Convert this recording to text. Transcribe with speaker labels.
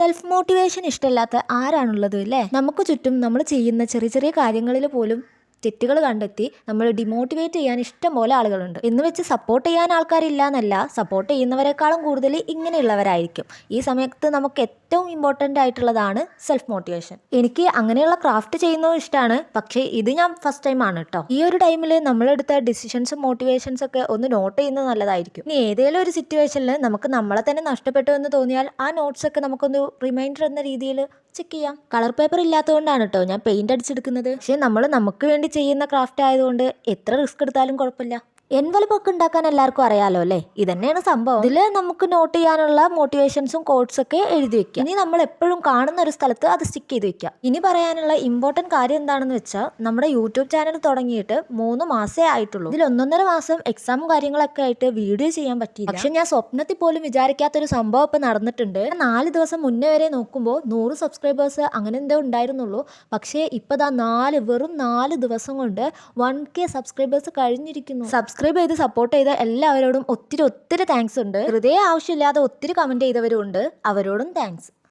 Speaker 1: Self motivation ഇഷ്ടമില്ലാത്ത ആരാണുള്ളത് അല്ലേ? നമുക്ക് ചുറ്റും നമ്മൾ ചെയ്യുന്ന ചെറിയ ചെറിയ കാര്യങ്ങളിൽ പോലും തെറ്റുകൾ കണ്ടെത്തി നമ്മൾ ഡിമോട്ടിവേറ്റ് ചെയ്യാൻ ഇഷ്ടം പോലെ ആളുകളുണ്ട്. എന്ന് വെച്ച് സപ്പോർട്ട് ചെയ്യാൻ ആൾക്കാരില്ല എന്നല്ല, സപ്പോർട്ട് ചെയ്യുന്നവരെക്കാളും കൂടുതൽ ഇങ്ങനെയുള്ളവരായിരിക്കും. ഈ സമയത്ത് നമുക്ക് ഏറ്റവും ഇമ്പോർട്ടൻ്റ് ആയിട്ടുള്ളതാണ് സെൽഫ് മോട്ടിവേഷൻ. എനിക്ക് അങ്ങനെയുള്ള ക്രാഫ്റ്റ് ചെയ്യുന്നത് ഇഷ്ടമാണ്, പക്ഷേ ഇത് ഞാൻ ഫസ്റ്റ് ടൈം ആണ് കേട്ടോ. ഈ ഒരു ടൈമിൽ നമ്മളെടുത്ത ഡിസിഷൻസും മോട്ടിവേഷൻസ് ഒക്കെ ഒന്ന് നോട്ട് ചെയ്യുന്നത് നല്ലതായിരിക്കും. ഇനി ഏതെങ്കിലും ഒരു സിറ്റുവേഷനിൽ നമുക്ക് നമ്മളെ തന്നെ നഷ്ടപ്പെട്ടു എന്ന് തോന്നിയാൽ ആ നോട്ട്സ് ഒക്കെ നമുക്കൊന്ന് റിമൈൻഡർ എന്ന രീതിയിൽ ചെക്ക് ചെയ്യാം. കളർ പേപ്പർ ഇല്ലാത്തതുകൊണ്ടാണ് കേട്ടോ ഞാൻ പെയിന്റ് അടിച്ചെടുക്കുന്നത്. പക്ഷേ നമ്മൾ നമുക്ക് വേണ്ടി ചെയ്യുന്ന ക്രാഫ്റ്റ് ആയതുകൊണ്ട് എത്ര റിസ്ക് എടുത്താലും കുഴപ്പമില്ല. എൻവലപ്പ് ഒക്കെ ഉണ്ടാക്കാൻ എല്ലാവർക്കും അറിയാലോ അല്ലേ? ഇതന്നെയാണ് സംഭവം. ഇതിൽ നമുക്ക് നോട്ട് ചെയ്യാനുള്ള മോട്ടിവേഷൻസും കോട്ട്സ് ഒക്കെ എഴുതി വെക്കുക. ഇനി നമ്മൾ എപ്പോഴും കാണുന്ന ഒരു സ്ഥലത്ത് അത് സ്റ്റിക്ക് ചെയ്ത് വെക്കുക. ഇനി പറയാനുള്ള ഇമ്പോർട്ടൻറ്റ് കാര്യം എന്താണെന്ന് വെച്ചാൽ, നമ്മുടെ യൂട്യൂബ് ചാനൽ തുടങ്ങിയിട്ട് 3 മാസേ ആയിട്ടുള്ളൂ. ഇതിൽ 1.5 മാസം എക്സാമും കാര്യങ്ങളൊക്കെ ആയിട്ട് വീഡിയോ ചെയ്യാൻ പറ്റിയില്ല. പക്ഷെ ഞാൻ സ്വപ്നത്തിൽ പോലും വിചാരിക്കാത്തൊരു സംഭവം ഇപ്പം നടന്നിട്ടുണ്ട്. 4 ദിവസം മുന്നേ വരെ നോക്കുമ്പോൾ 100 സബ്സ്ക്രൈബേഴ്സ് അങ്ങനെ എന്തോ ഉണ്ടായിരുന്നുള്ളൂ. പക്ഷേ ഇപ്പം വെറും 4 ദിവസം കൊണ്ട് 1K സബ്സ്ക്രൈബേഴ്സ് കഴിഞ്ഞിരിക്കുന്നു. സബ്സ്ക്രൈബ് ചെയ്ത് സപ്പോർട്ട് ചെയ്ത എല്ലാവരോടും ഒത്തിരി താങ്ക്സ് ഉണ്ട്. വെറുതെ ആവശ്യമില്ലാതെ ഒത്തിരി കമന്റ് ചെയ്തവരും ഉണ്ട്, അവരോടും താങ്ക്സ്.